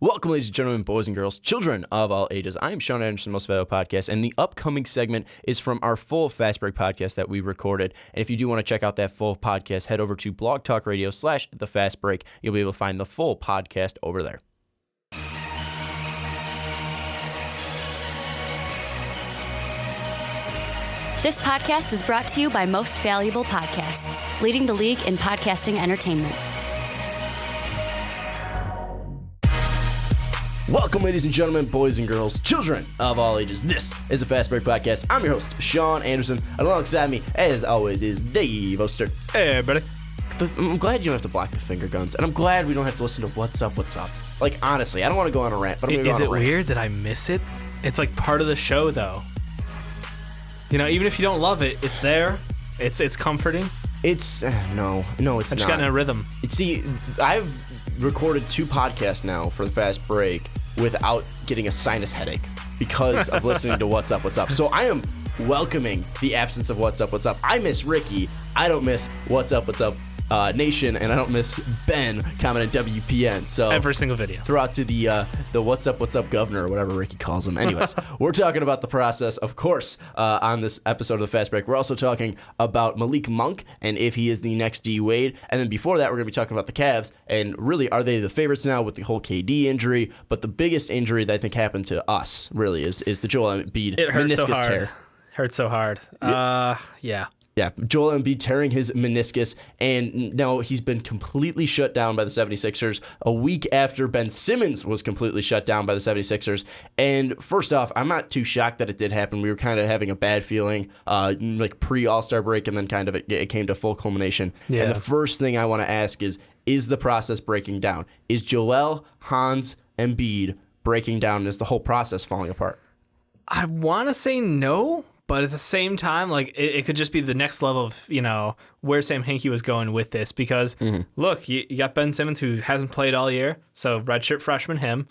Welcome, ladies and gentlemen, boys and girls, children of all ages. I am Sean Anderson, Most Valuable Podcast, and the upcoming segment is from our full Fast Break podcast that we recorded. And if you do want to check out that full podcast, head over to Blog Talk Radio /The Fast Break. You'll be able to find the full podcast over there. This podcast is brought to you by Most Valuable Podcasts, leading the league in podcasting entertainment. Welcome, ladies and gentlemen, boys and girls, children of all ages. This is the Fast Break Podcast. I'm your host, Sean Anderson, and alongside me, as always, is Dave Oster. Hey, buddy. I'm glad you don't have to block the finger guns, and I'm glad we don't have to listen to What's Up. Like, honestly, I don't want to go on a rant, but I'm going to go on a rant. Is it weird that I miss it? It's like part of the show, though. You know, even if you don't love it, it's there. It's comforting. It's no, it's not. I just got in a rhythm. See, I've recorded 2 podcasts now for the Fast Break without getting a sinus headache because of listening to What's Up. So I am welcoming the absence of What's Up. I miss Ricky. I don't miss What's Up Nation, and I don't miss Ben commenting WPN. So every single video. Throw out to the What's Up governor or whatever Ricky calls him. Anyways, we're talking about the process, of course, on this episode of the Fast Break. We're also talking about Malik Monk and if he is the next D Wade. And then before that, we're going to be talking about the Cavs and really, are they the favorites now with the whole KD injury? But the biggest injury that I think happened to us really is the Joel Embiid meniscus tear. Hurts so hard. Yeah. Yeah, Joel Embiid tearing his meniscus, and now he's been completely shut down by the 76ers a week after Ben Simmons was completely shut down by the 76ers. And first off, I'm not too shocked that it did happen. We were kind of having a bad feeling, like pre-All-Star break, and then kind of it came to full culmination. Yeah. And the first thing I want to ask is the process breaking down? Is Joel, Hans, Embiid breaking down? Is the whole process falling apart? I want to say no. But at the same time, like it could just be the next level of, you know, where Sam Hinkie was going with this. Because, look, you got Ben Simmons, who hasn't played all year, so redshirt freshman him.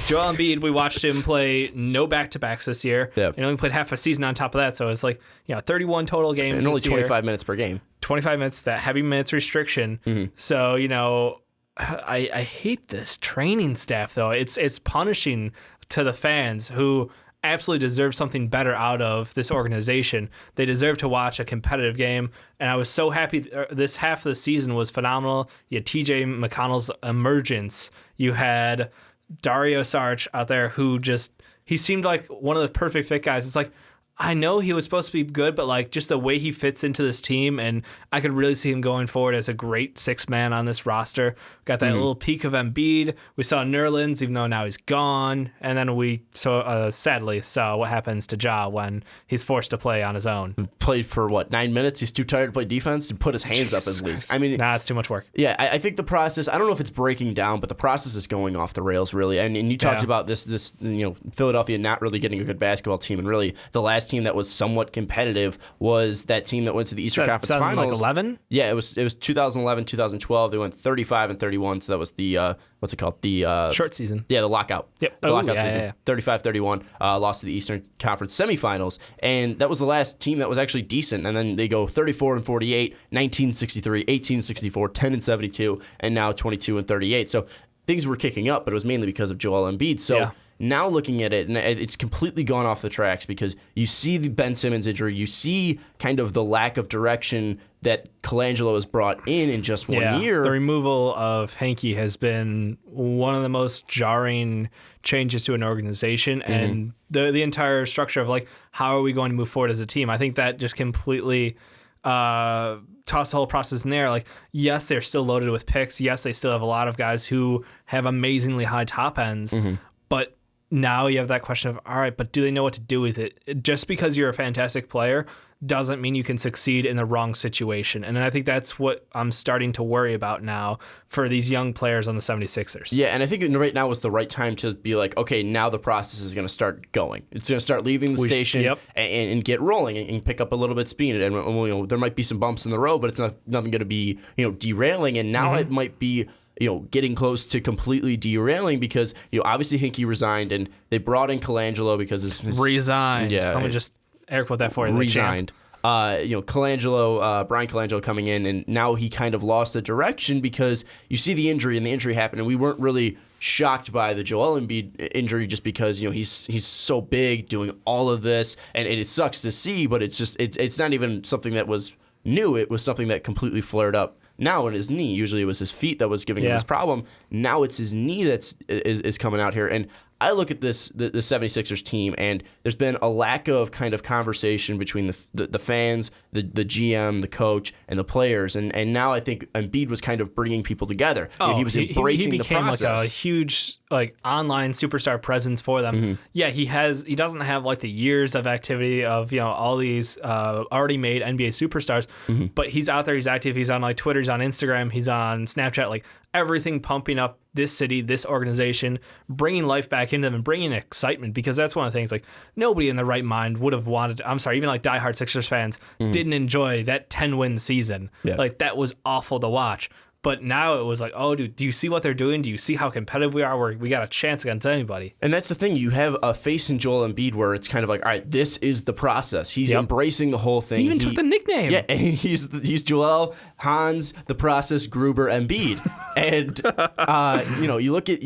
Joel Embiid, we watched him play no back-to-backs this year. Yep. And only played half a season on top of that. So it's like, 31 total games and only 25 minutes per game. 25 minutes, that heavy minutes restriction. So, I hate this training staff, though. It's punishing to the fans who absolutely deserve something better out of this organization. They deserve to watch a competitive game, and I was so happy. This half of the season was phenomenal. You had TJ McConnell's emergence. You had Dario Saric out there who he seemed like one of the perfect fit guys. It's like, I know he was supposed to be good, but like just the way he fits into this team, and I could really see him going forward as a great 6-man on this roster. Got that little peak of Embiid. We saw Nerlens, even though now he's gone, and then we sadly saw what happens to Ja when he's forced to play on his own. Played for 9 minutes? He's too tired to play defense to put his hands up at least. I mean, it's too much work. Yeah, I think the process. I don't know if it's breaking down, but the process is going off the rails really. And you talked about this Philadelphia not really getting a good basketball team, and really the last team that was somewhat competitive was that team that went to the Eastern Conference Finals. Like 11? Yeah, it was 2011, 2012. They went 35 and 31, so that was the what's it called? The short season. Yeah, the lockout. Yep. The lockout season. Yeah. 35-31, lost to the Eastern Conference semifinals, and that was the last team that was actually decent. And then they go 34 and 48, 1963, 1864, 10 and 72, and now 22 and 38. So things were kicking up, but it was mainly because of Joel Embiid. So now looking at it, and it's completely gone off the tracks because you see the Ben Simmons injury, you see kind of the lack of direction that Colangelo has brought in just 1 year. The removal of Hinkie has been one of the most jarring changes to an organization and the entire structure of like, how are we going to move forward as a team? I think that just completely toss the whole process in there. Like, yes, they're still loaded with picks. Yes, they still have a lot of guys who have amazingly high top ends, but now you have that question of, all right, but do they know what to do with it? Just because you're a fantastic player doesn't mean you can succeed in the wrong situation. And I think that's what I'm starting to worry about now for these young players on the 76ers. Yeah, and I think right now is the right time to be like, okay, now the process is going to start going. It's going to start leaving the station and get rolling and pick up a little bit speed. And there might be some bumps in the road, but it's nothing going to be derailing. And now it might be getting close to completely derailing because, obviously Hinkie resigned and they brought in Colangelo because his resigned. Yeah. Let me just air quote that for you. Resigned. Brian Colangelo coming in, and now he kind of lost the direction because you see the injury, and the injury happened, and we weren't really shocked by the Joel Embiid injury just because, he's so big doing all of this, and it sucks to see, but it's not even something that was new. It was something that completely flared up now in his knee. Usually it was his feet that was giving him this problem. Now it's his knee is coming out here. And I look at the 76ers team, and there's been a lack of kind of conversation between the fans, the GM, the coach, and the players. And now I think Embiid was kind of bringing people together. He was embracing the process. He became like a huge online superstar presence for them. Yeah, he doesn't have like the years of activity of all these already made NBA superstars, but he's out there, he's active, he's on like Twitter, he's on Instagram, he's on Snapchat, like everything pumping up this city, this organization, bringing life back into them and bringing excitement, because that's one of the things, like nobody in their right mind would have wanted even like diehard Sixers fans didn't enjoy that 10-win season. Like that was awful to watch. But now it was like, oh, dude, do you see what they're doing? Do you see how competitive we are? We got a chance against anybody. And that's the thing. You have a face in Joel Embiid where it's kind of like, all right, this is the process. He's embracing the whole thing. He even took the nickname. Yeah, and he's Joel, Hans, the process, Gruber, Embiid. And you look at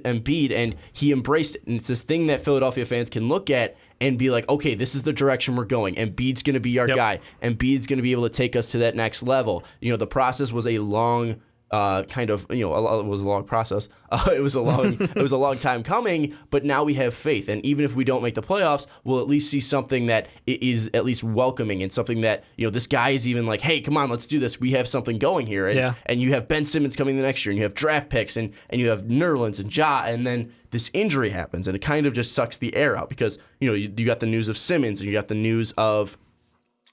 Embiid, and he embraced it. And it's this thing that Philadelphia fans can look at and be like, okay, this is the direction we're going. Embiid's going to be our guy. Embiid's going to be able to take us to that next level. The process was a long it was a long process. It was a long time coming, but now we have faith. And even if we don't make the playoffs, we'll at least see something that is at least welcoming, and something that, this guy is even like, hey, come on, let's do this. We have something going here. And you have Ben Simmons coming the next year, and you have draft picks, and you have Nerlens and Ja, and then this injury happens, and it kind of just sucks the air out, because, you got the news of Simmons, and you got the news of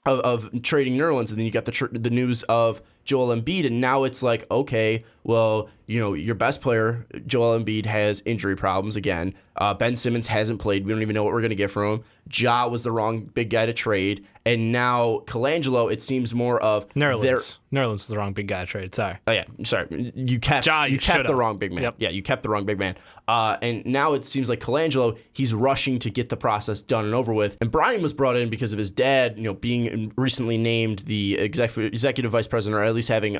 trading Nerlens, and then you got the news of Joel Embiid, and now it's like, okay, well, your best player, Joel Embiid, has injury problems again. Ben Simmons hasn't played. We don't even know what we're going to get from him. Ja was the wrong big guy to trade, and now Colangelo, it seems more of Nerlens. Nerlens was the wrong big guy to trade. Sorry. Oh yeah, sorry. You kept the wrong big man. Yep. Yeah, you kept the wrong big man. And now it seems like Colangelo, he's rushing to get the process done and over with. And Brian was brought in because of his dad, being recently named the executive vice president, or at least having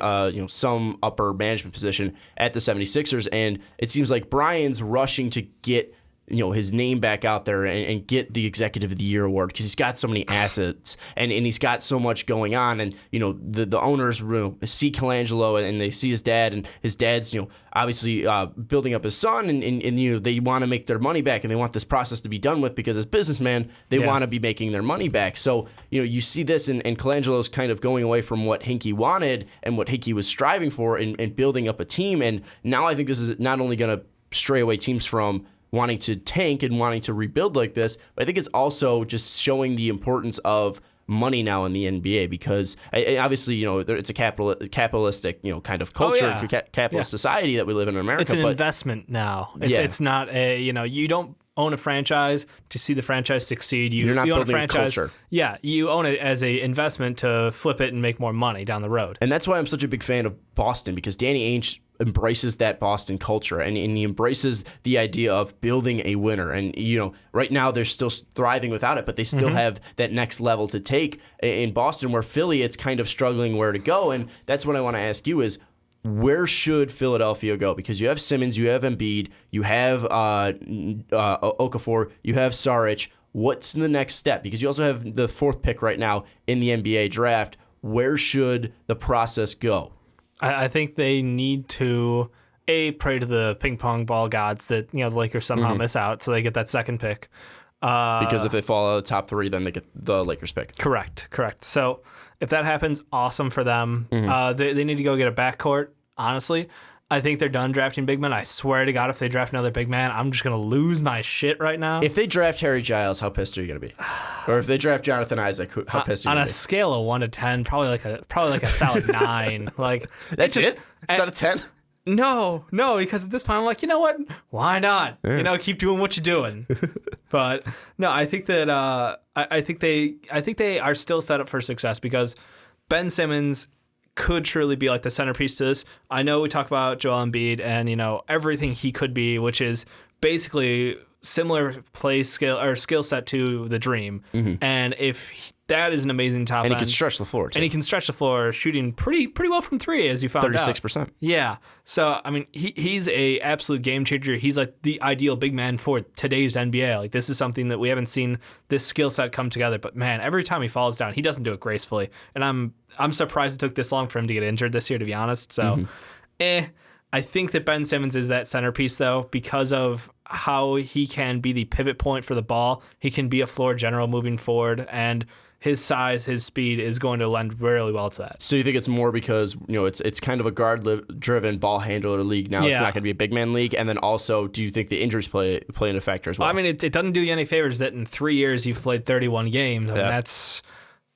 some upper management position at the 76ers. And it seems like Brian's rushing to get his name back out there and get the Executive of the Year award, because he's got so many assets and he's got so much going on. And, the owners see Colangelo, and they see his dad, and his dad's, obviously building up his son, and they want to make their money back, and they want this process to be done with, because as businessmen, they want to be making their money back. So, you see this, and Colangelo's kind of going away from what Hinkie wanted and what Hinkie was striving for in building up a team. And now I think this is not only going to stray away teams from wanting to tank and wanting to rebuild like this, but I think it's also just showing the importance of money now in the NBA, because obviously, it's a capitalistic, kind of culture, capitalist society that we live in America. It's an investment now. It's not a, you don't own a franchise to see the franchise succeed. You're not you own building a franchise. Culture. Yeah, you own it as a investment to flip it and make more money down the road. And that's why I'm such a big fan of Boston, because Danny Ainge embraces that Boston culture, and he embraces the idea of building a winner. And right now they're still thriving without it, but they still have that next level to take in Boston, where Philly, it's kind of struggling where to go. And that's what I want to ask you is, where should Philadelphia go? Because you have Simmons, you have Embiid, you have Okafor, you have Saric. What's the next step? Because you also have the 4th pick right now in the NBA draft. Where should the process go? I think they need to pray to the ping pong ball gods that the Lakers somehow miss out, so they get that 2nd pick. Because if they fall out of the top 3, then they get the Lakers pick. Correct. So if that happens, awesome for them. They need to go get a backcourt. Honestly, I think they're done drafting big men. I swear to God, if they draft another big man, I'm just gonna lose my shit right now. If they draft Harry Giles, how pissed are you gonna be? Or if they draft Jonathan Isaac, how pissed are you gonna be? On a scale of 1 to 10, probably like a solid 9. Like that's it. It's not a 10. No, because at this point I'm like, you know what? Why not? Yeah. Keep doing what you're doing. But no, I think that I think they are still set up for success, because Ben Simmons could truly be like the centerpiece to this. I know we talk about Joel Embiid and everything he could be, which is basically similar play skill or skill set to the Dream. And if that is an amazing top And end. he can stretch the floor, too. And he can stretch the floor, shooting pretty well from three, as you found out. 36%. Yeah. So, I mean, he's a absolute game changer. He's like the ideal big man for today's NBA. Like, this is something that we haven't seen this skill set come together. But, man, every time he falls down, he doesn't do it gracefully. And I'm surprised it took this long for him to get injured this year, to be honest. So, I think that Ben Simmons is that centerpiece, though, because of how he can be the pivot point for the ball. He can be a floor general moving forward, and his size, his speed is going to lend really well to that. So you think it's more because, it's kind of a guard-driven ball handler league now. Yeah. It's not going to be a big man league. And then also, do you think the injuries play into factor as well? I mean, it doesn't do you any favors that in 3 years you've played 31 games. I mean, that's...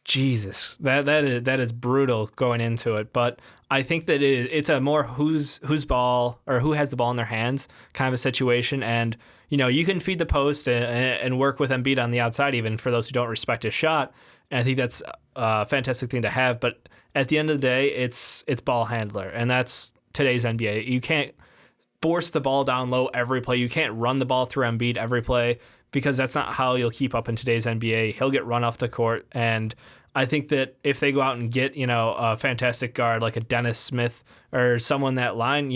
Jesus, that is brutal going into it. But I think that it's a more whose ball or who has the ball in their hands kind of a situation. And, you can feed the post and work with Embiid on the outside, even for those who don't respect his shot. And I think that's a fantastic thing to have. But at the end of the day, it's ball handler. And that's today's NBA. You can't force the ball down low every play. You can't run the ball through Embiid every play, because that's not how you'll keep up in today's NBA. He'll get run off the court. And I think that if they go out and get, a fantastic guard like a Dennis Smith or someone that line,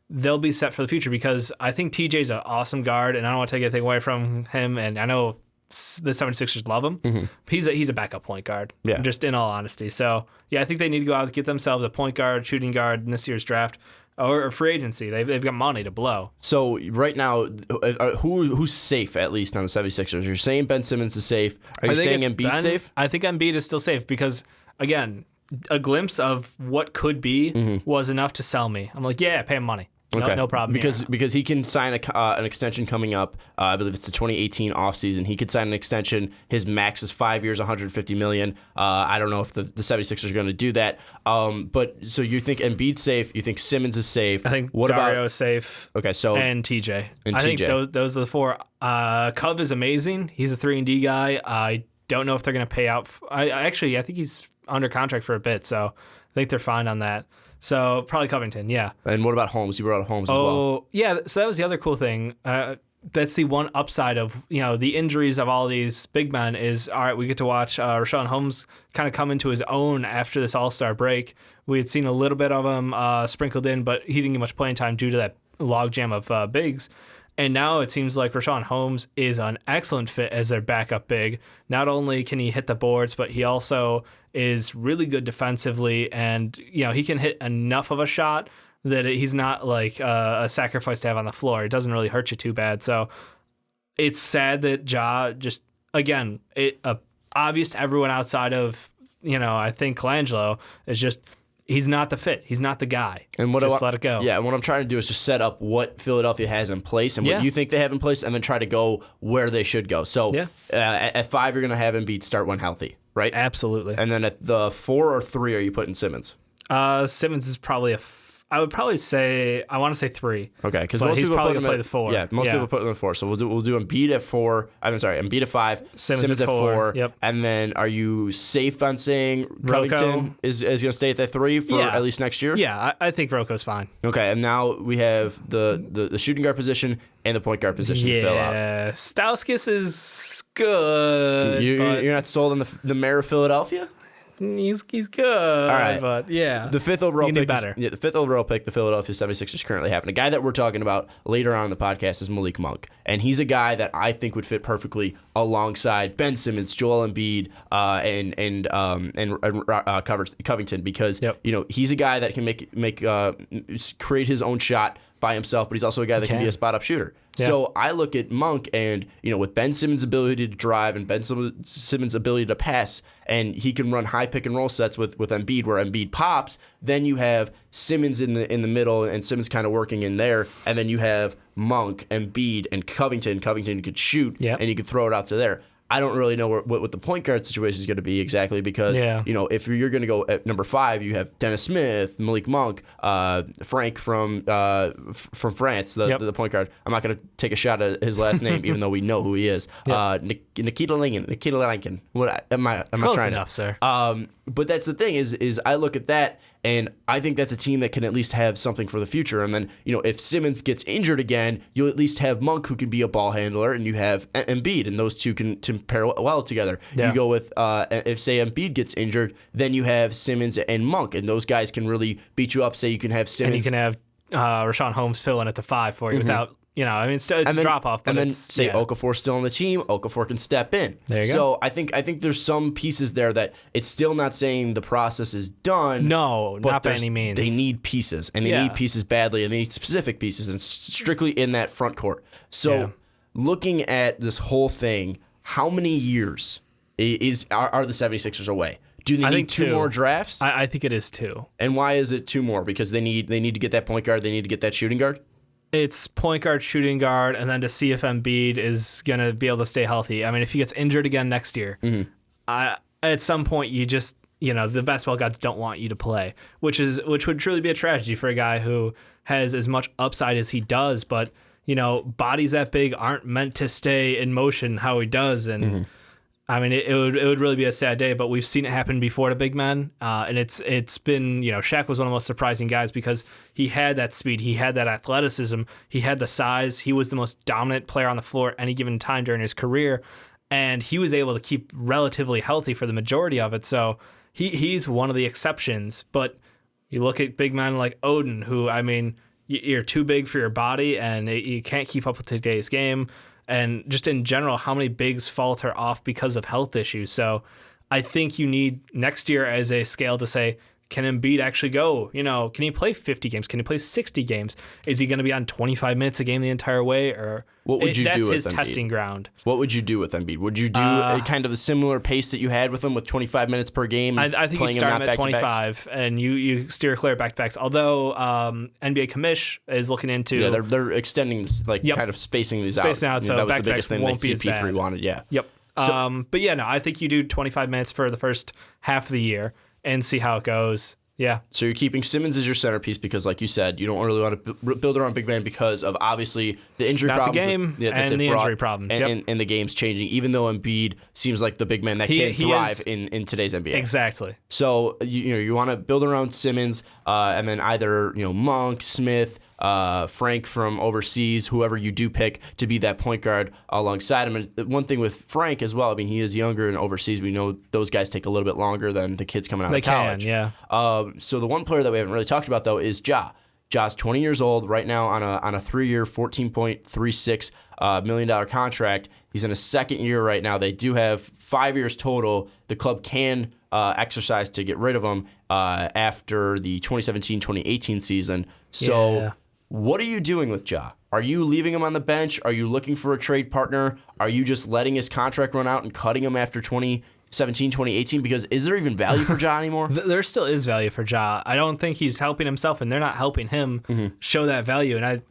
they'll be set for the future, because I think TJ's an awesome guard, and I don't want to take anything away from him. And I know the 76ers love him. Mm-hmm. He's a backup point guard, just in all honesty. So, yeah, I think they need to go out and get themselves a point guard, shooting guard in this year's draft. Or free agency. They've got money to blow. So right now, who's safe, at least, on the 76ers? You're saying Ben Simmons is safe. Are you saying Embiid safe? I think Embiid is still safe because, again, a glimpse of what could be was enough to sell me. I'm like, yeah, pay him money. No problem. Because he can sign an extension coming up. I believe it's the 2018 offseason. He could sign an extension. His max is 5 years, $150 million. I don't know if the 76ers are going to do that. But so you think Embiid's safe? You think Simmons is safe? I think Dario is safe. Okay, so and TJ. I think those are the four. Cove is amazing. He's a 3-and-D guy. I don't know if they're going to pay out. I think he's under contract for a bit, so I think they're fine on that. So probably Covington, yeah. And what about Holmes? You brought up Holmes as well. Oh, yeah. So that was the other cool thing. That's the one upside of the injuries of all these big men is, all right, we get to watch Richaun Holmes kind of come into his own after this All-Star break. We had seen a little bit of him sprinkled in, but he didn't get much playing time due to that logjam of bigs. And now it seems like Richaun Holmes is an excellent fit as their backup big. Not only can he hit the boards, but he also is really good defensively, and he can hit enough of a shot that he's not like a sacrifice to have on the floor. It doesn't really hurt you too bad. So it's sad that Ja just, again, obvious to everyone outside of I think Colangelo is just. He's not the fit. He's not the guy. And let it go. Yeah, and what I'm trying to do is just set up what Philadelphia has in place and what you think they have in place, and then try to go where they should go. So at 5, you're going to have Embiid start when healthy, right? Absolutely. And then at the 4 or 3, are you putting Simmons? Simmons is probably I would probably say, I want to say 3. Okay, because most people probably going to play the 4. Yeah, most people put him at 4. So we'll do Embiid at 4. Embiid at 5. Simmons at 4. Yep. And then are you safe on saying Covington is going to stay at that 3 for at least next year? Yeah, I think Rocco's fine. Okay, and now we have the shooting guard position and the point guard position to fill out. Yeah, Stauskas is good. You're not sold on the mayor of Philadelphia? He's good. All right, but yeah, the 5th overall pick. The 5th overall pick the Philadelphia 76ers currently have, and a guy that we're talking about later on in the podcast is Malik Monk, and he's a guy that I think would fit perfectly alongside Ben Simmons, Joel Embiid, and Covington, because he's a guy that can create his own shot by himself, but he's also a guy that can be a spot-up shooter. Yeah. So I look at Monk, and with Ben Simmons' ability to drive and Ben Simmons' ability to pass, and he can run high pick and roll sets with Embiid, where Embiid pops. Then you have Simmons in the middle, and Simmons kind of working in there, and then you have Monk, Embiid, and Covington. Covington could shoot, and you could throw it out to there. I don't really know what the point guard situation is going to be exactly, because if you're going to go at number 5, you have Dennis Smith, Malik Monk, Frank from France, the point guard. I'm not going to take a shot at his last name, even though we know who he is. Nikita Lincoln. What am I Close trying enough, sir. But that's the thing is I look at that, And I think that's a team that can at least have something for the future. And then, if Simmons gets injured again, you'll at least have Monk, who can be a ball handler, and you have Embiid, and those two can pair well together. Yeah. You go with, if, say, Embiid gets injured, then you have Simmons and Monk, and those guys can really beat you up. Say you can have Simmons. And you can have Rashawn Holmes fill in at the 5 for you without... it's a drop-off. And then, say, Okafor's still on the team, Okafor can step in. There you go. So I think there's some pieces there that it's still not saying the process is done. No, not by any means. They need pieces, and they need pieces badly, and they need specific pieces, and strictly in that front court. So looking at this whole thing, how many years are the 76ers away? Do they need two more drafts? I think it is 2. And why is it 2 more? Because they need to get that point guard, they need to get that shooting guard? It's point guard, shooting guard, and then to see if Embiid is going to be able to stay healthy. I mean, if he gets injured again next year, at some point you just, the basketball gods don't want you to play, which would truly be a tragedy for a guy who has as much upside as he does. But, bodies that big aren't meant to stay in motion how he does. And I mean, it would really be a sad day, but we've seen it happen before to big men, and it's been, Shaq was one of the most surprising guys because he had that speed, he had that athleticism, he had the size, he was the most dominant player on the floor at any given time during his career, and he was able to keep relatively healthy for the majority of it, so he's one of the exceptions, but you look at big men like Odin, who, I mean, you're too big for your body, and you can't keep up with today's game. And just in general, how many bigs falter off because of health issues. So I think you need next year as a scale to say, can Embiid actually go? Can he play 50 games? Can he play 60 games? Is he going to be on 25 minutes a game the entire way? Or what would you do with Embiid? That's his testing ground. What would you do with Embiid? Would you do a kind of a similar pace that you had with him with 25 minutes per game? I think you start him at 25 and you steer clear back-to-backs. Although NBA Commish is looking into... Yeah, they're extending this, kind of spacing these out. Spacing out, so that was the biggest thing that CP3 wanted, yeah. Yep. So, but yeah, no, I think you do 25 minutes for the first half of the year and see how it goes. Yeah. So you're keeping Simmons as your centerpiece because, like you said, you don't really want to build around big man because of obviously the injury problems. The game and the injury problems. And the game's changing, even though Embiid seems like the big man that can thrive in today's NBA. Exactly. So you want to build around Simmons and then either Monk, Smith, Frank from overseas, whoever you do pick to be that point guard alongside him. And one thing with Frank as well, I mean, he is younger and overseas. We know those guys take a little bit longer than the kids coming out of college. They can, yeah. So the one player that we haven't really talked about, though, is Ja. Ja's 20 years old right now on a 3-year, $14.36 million contract. He's in his second year right now. They do have 5 years total. The club can exercise to get rid of him after the 2017-2018 season. So what are you doing with Ja? Are you leaving him on the bench? Are you looking for a trade partner? Are you just letting his contract run out and cutting him after 2017, 2018? Because is there even value for Ja anymore? There still is value for Ja. I don't think he's helping himself, and they're not helping him show that value. And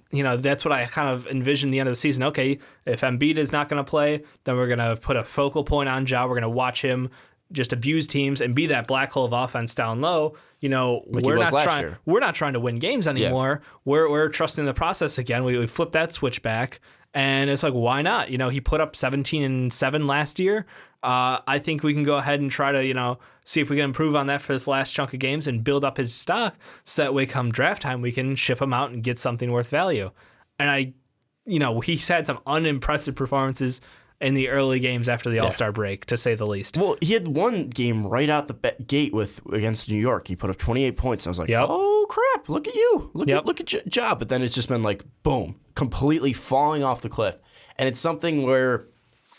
that's what I kind of envision the end of the season. Okay, if Embiid is not going to play, then we're going to put a focal point on Ja. We're going to watch him just abuse teams and be that black hole of offense down low. We're not trying to win games anymore. Yeah. We're trusting the process again. We flip that switch back, and it's like, why not? He put up 17 and 7 last year. I think we can go ahead and try to, see if we can improve on that for this last chunk of games and build up his stock so that way come draft time, we can ship him out and get something worth value. And he's had some unimpressive performances in the early games after the All-Star break, to say the least. Well, he had one game right out the gate against New York. He put up 28 points. I was like, oh, crap, look at you. Look at Ja. But then it's just been like, boom, completely falling off the cliff. And it's something where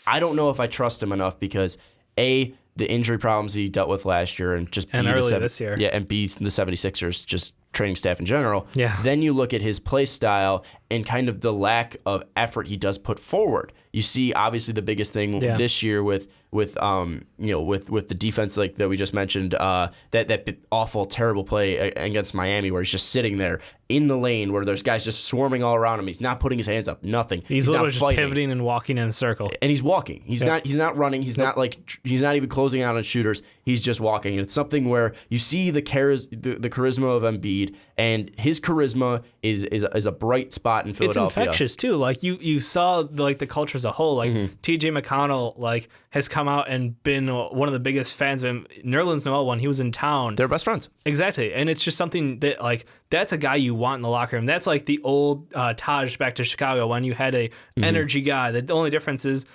I don't know if I trust him enough because, A, the injury problems he dealt with last year and just early this year. Yeah, and B, the 76ers, just training staff in general. Yeah. Then you look at his play style and kind of the lack of effort he does put forward. You see, obviously, the biggest thing this year with the defense like that we just mentioned, that awful, terrible play against Miami where he's just sitting there in the lane where there's guys just swarming all around him. He's not putting his hands up, nothing. He's literally just pivoting and walking in a circle. And he's walking. He's not running. He's not even closing out on shooters. he's just walking. And it's something where you see the charisma of Embiid, and his charisma is a bright spot in Philadelphia. It's infectious too. Like you saw the culture as a whole. Like T.J. McConnell has come out and been one of the biggest fans of him. Nerlens Noel, when he was in town, they're best friends. Exactly, and it's just something that that's a guy you want in the locker room. That's like the old Taj back to Chicago when you had a energy guy. The only difference is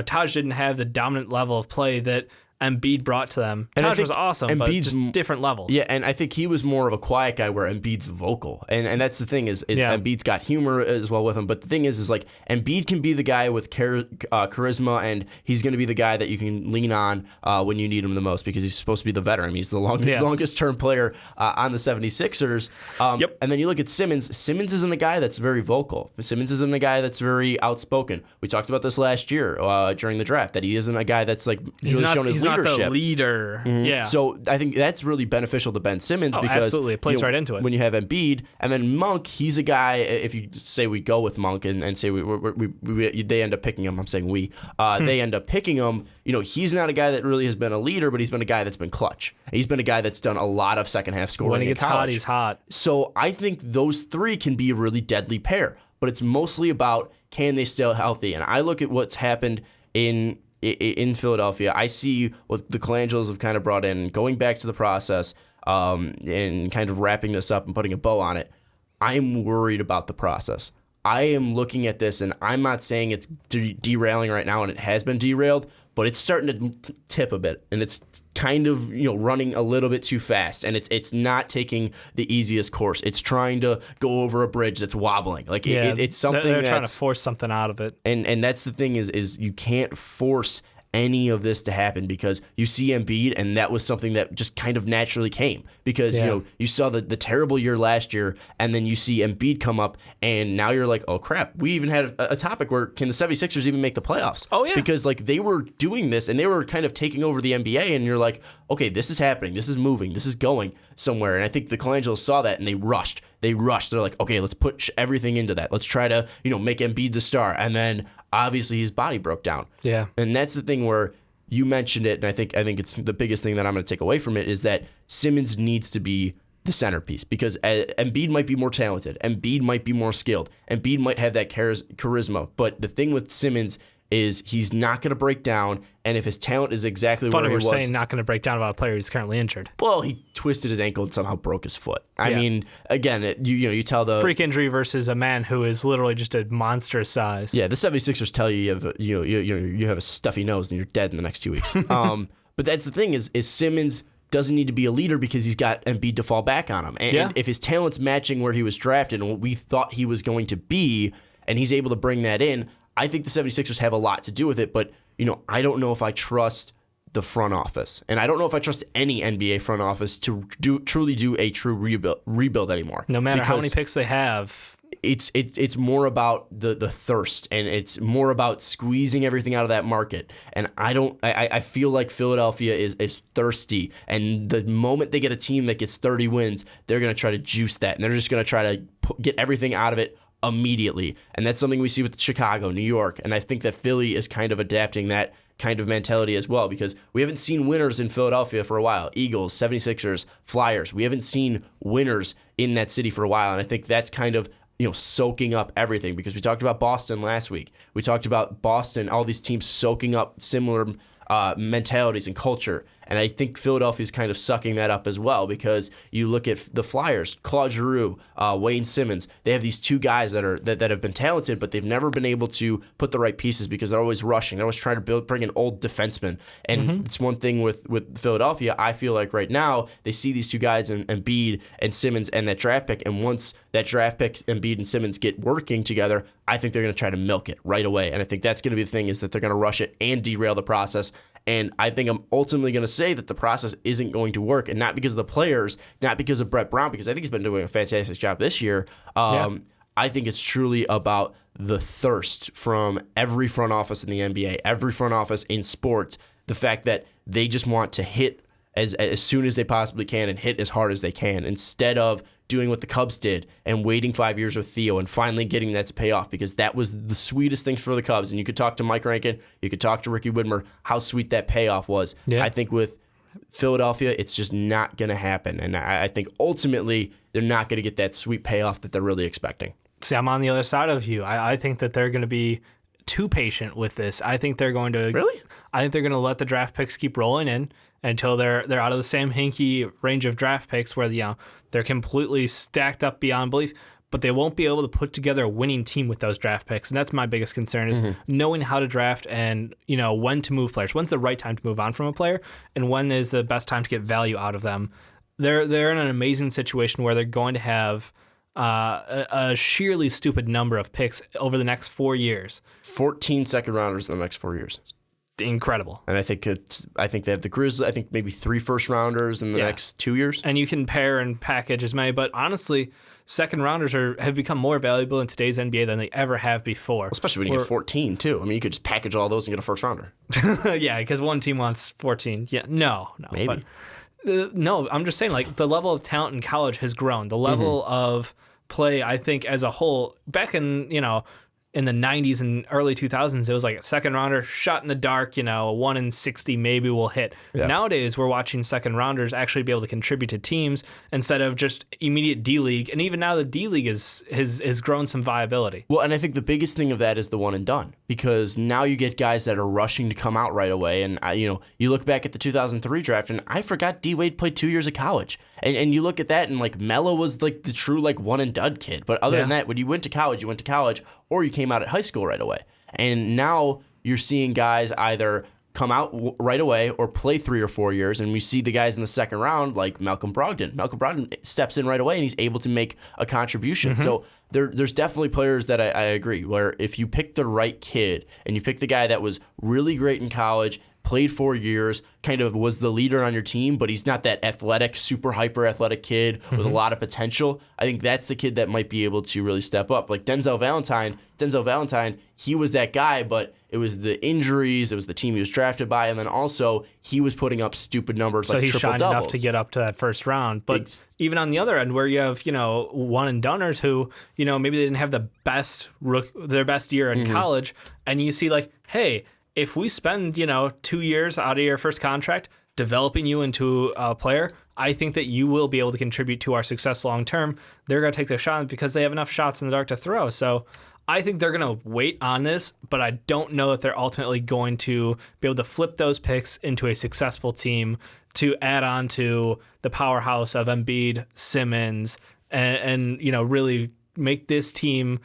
Taj didn't have the dominant level of play that Embiid brought to them. And Taj was awesome, but just different levels. Yeah, and I think he was more of a quiet guy where Embiid's vocal. And that's the thing is Embiid's got humor as well with him. But the thing is Embiid can be the guy with charisma, and he's going to be the guy that you can lean on when you need him the most because he's supposed to be the veteran. He's the longest-term player on the 76ers. And then you look at Simmons. Simmons isn't the guy that's very vocal. Simmons isn't the guy that's very outspoken. We talked about this last year during the draft, that he isn't a guy that's really shown his leadership. Not the leader. Yeah. So I think that's really beneficial to Ben Simmons because absolutely. It plays right into it. When you have Embiid and then Monk, he's a guy. If you say we go with Monk and say they end up picking him, I'm saying they end up picking him. He's not a guy that really has been a leader, but he's been a guy that's been clutch. He's been a guy that's done a lot of second half scoring. When he gets hot, he's hot. So I think those three can be a really deadly pair, but it's mostly about can they stay healthy. And I look at what's happened in Philadelphia. I see what the Colangelos have kind of brought in, going back to the process and kind of wrapping this up and putting a bow on it. I'm worried about the process. I am looking at this, and I'm not saying it's derailing right now, and it has been derailed, but it's starting to tip a bit, and it's kind of running a little bit too fast, and it's not taking the easiest course. It's trying to go over a bridge that's wobbling. It's something they're trying to force something out of it, and that's the thing is you can't force any of this to happen because you see Embiid, and that was something that just kind of naturally came because you saw the terrible year last year, and then you see Embiid come up, and now you're like, oh crap, we even had a topic where can the 76ers even make the playoffs? Oh yeah, because they were doing this and they were kind of taking over the NBA, and you're like, okay, this is happening, this is moving, this is going somewhere, and I think the Colangelos saw that and they rushed. They're like, okay, let's put everything into that. Let's try to make Embiid the star, and then obviously his body broke down. Yeah. And that's the thing where you mentioned it, and I think it's the biggest thing that I'm going to take away from it is that Simmons needs to be the centerpiece because Embiid might be more talented. Embiid might be more skilled. Embiid might have that charisma. But the thing with Simmons is he's not going to break down, and if his talent is exactly where he was... saying not going to break down about a player who's currently injured. Well, he twisted his ankle and somehow broke his foot. I mean, again, you tell the... freak injury versus a man who is literally just a monster size. Yeah, the 76ers tell you you have a stuffy nose and you're dead in the next 2 weeks. But that's the thing is Simmons doesn't need to be a leader because he's got Embiid to fall back on him. And if his talent's matching where he was drafted and what we thought he was going to be, and he's able to bring that in, I think the 76ers have a lot to do with it, but I don't know if I trust the front office. And I don't know if I trust any NBA front office to truly do a true rebuild anymore. No matter how many picks they have. It's more about the thirst, and it's more about squeezing everything out of that market. And I feel like Philadelphia is thirsty, and the moment they get a team that gets 30 wins, they're going to try to juice that, and they're just going to try to get everything out of it immediately. And that's something we see with Chicago, New York, and I think that Philly is kind of adapting that kind of mentality as well because we haven't seen winners in Philadelphia for a while. Eagles, 76ers, Flyers. We haven't seen winners in that city for a while, and I think that's kind of soaking up everything because we talked about Boston last week. We talked about Boston, all these teams soaking up similar mentalities and culture. And I think Philadelphia is kind of sucking that up as well because you look at the Flyers, Claude Giroux, Wayne Simmons. They have these two guys that have been talented, but they've never been able to put the right pieces because they're always rushing. They're always trying to bring in old defensemen. And it's one thing with Philadelphia. I feel like right now they see these two guys, Embiid and Simmons, and that draft pick. And once that draft pick, Embiid and Simmons get working together, I think they're going to try to milk it right away. And I think that's going to be the thing is that they're going to rush it and derail the process. And I think I'm ultimately going to say that the process isn't going to work, and not because of the players, not because of Brett Brown, because I think he's been doing a fantastic job this year. I think it's truly about the thirst from every front office in the NBA, every front office in sports, the fact that they just want to hit as soon as they possibly can and hit as hard as they can instead of doing what the Cubs did and waiting 5 years with Theo and finally getting that to pay off because that was the sweetest thing for the Cubs. And you could talk to Mike Rankin, you could talk to Ricky Widmer, how sweet that payoff was. Yeah. I think with Philadelphia, it's just not going to happen. And I think ultimately they're not going to get that sweet payoff that they're really expecting. See, I'm on the other side of you. I think that they're going to be too patient with this. I think they're going to Really? I think they're going to let the draft picks keep rolling in until they're out of the Sam Hinkie range of draft picks where they're completely stacked up beyond belief. But they won't be able to put together a winning team with those draft picks. And that's my biggest concern is knowing how to draft and, when to move players. When's the right time to move on from a player and when is the best time to get value out of them? They're in an amazing situation where they're going to have a sheerly stupid number of picks over the next 4 years. 14 second rounders in the next 4 years. Incredible. And I think they have the Grizzlies, I think maybe 3 first rounders in the next 2 years. And you can pair and package as many, but honestly, second rounders have become more valuable in today's NBA than they ever have before. Especially when you get 14 too. I mean, you could just package all those and get a first rounder. Yeah, because one team wants 14. Yeah, no. Maybe. No, I'm just saying, like, the level of talent in college has grown. The level of play, I think, as a whole, back in the 90s and early 2000s, it was like a second rounder, shot in the dark, 1 in 60 maybe will hit. Yeah. Nowadays, we're watching second rounders actually be able to contribute to teams instead of just immediate D-League. And even now the D-League has grown some viability. Well, and I think the biggest thing of that is the one and done, because now you get guys that are rushing to come out right away. And, you look back at the 2003 draft, and I forgot D-Wade played 2 years of college. And you look at that, and, like, Melo was, like, the true, like, one and done kid. But other than that, when you went to college, or you came out at high school right away. And now you're seeing guys either come out right away or play 3 or 4 years. And we see the guys in the second round like Malcolm Brogdon. Malcolm Brogdon steps in right away and he's able to make a contribution. So there's definitely players that I agree, where if you pick the right kid and you pick the guy that was really great in college, played 4 years, kind of was the leader on your team, but he's not that athletic, super hyper athletic kid with a lot of potential. I think that's the kid that might be able to really step up. Like Denzel Valentine, he was that guy, but it was the injuries, it was the team he was drafted by, and then also he was putting up stupid numbers like triple doubles. So he shined enough to get up to that first round. But even on the other end, where you have, one and doners who, maybe they didn't have their best year in college, and you see like, hey, if we spend, 2 years out of your first contract developing you into a player, I think that you will be able to contribute to our success long term. They're going to take the shot because they have enough shots in the dark to throw. So I think they're going to wait on this, but I don't know if they're ultimately going to be able to flip those picks into a successful team to add on to the powerhouse of Embiid, Simmons, and really make this team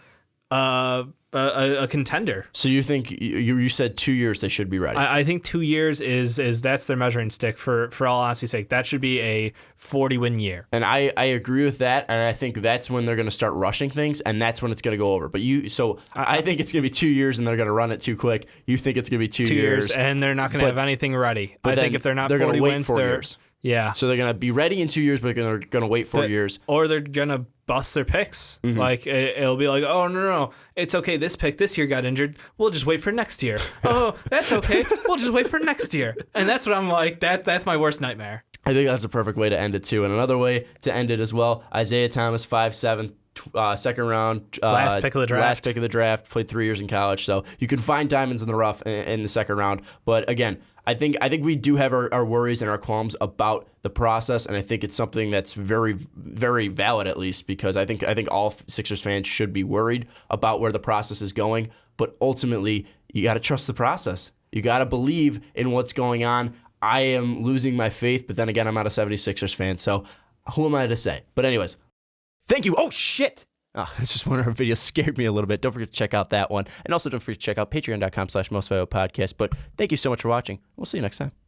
a contender. So you think you said 2 years they should be ready? I think 2 years is that's their measuring stick for all honesty's sake. That should be a 40-win year. And I agree with that, and I think that's when they're going to start rushing things, and that's when it's going to go over. But I think it's going to be 2 years, and they're going to run it too quick. You think it's going to be 2 years, and they're not going to have anything ready. I think if they're not 40 gonna wait wins, 4 years. Yeah. So they're going to be ready in 2 years, but they're going to wait 4 years. Or they're going to bust their picks. Like, it'll be like, oh, no. It's okay. This pick this year got injured. We'll just wait for next year. Oh, that's okay. We'll just wait for next year. And that's what I'm like. That's my worst nightmare. I think that's a perfect way to end it, too. And another way to end it as well, Isaiah Thomas, 5'7", second round. Last pick of the draft. Played 3 years in college. So you can find diamonds in the rough in the second round. But again, I think we do have our worries and our qualms about the process, and I think it's something that's very, very valid, at least, because I think all Sixers fans should be worried about where the process is going. But ultimately, you got to trust the process. You got to believe in what's going on. I am losing my faith, but then again, I'm not a 76ers fan, so who am I to say? But anyways, thank you. Oh, shit. It's just one of our videos scared me a little bit. Don't forget to check out that one. And also don't forget to check out patreon.com/mostvaluablepodcast. But thank you so much for watching. We'll see you next time.